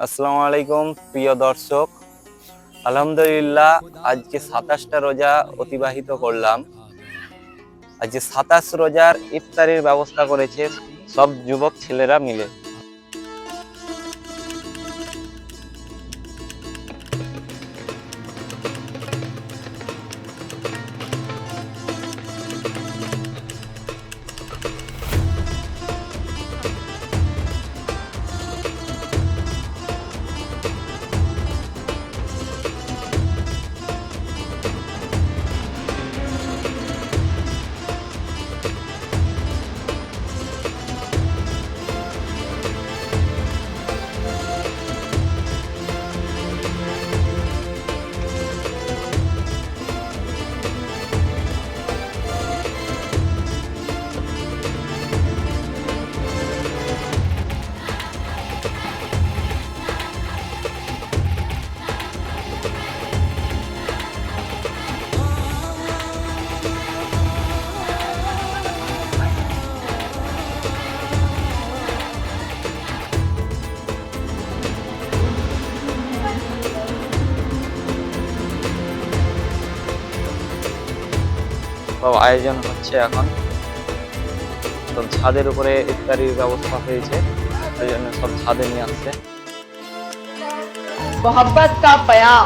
আসসালামু আলাইকুম প্রিয় দর্শক। আলহামদুলিল্লাহ, আজকে 27টা রোজা অতিবাহিত করলাম। আজকে 27 রোজার ইফতারির ব্যবস্থা করেছে সব যুবক ছেলেরা মিলে। সব আয়োজন হচ্ছে এখন। সব ছাদের উপরে ইফতারির ব্যবস্থা হয়েছে, সেই জন্য সব ছাদে নিয়ে আসছে। मोहब्बत का प्याम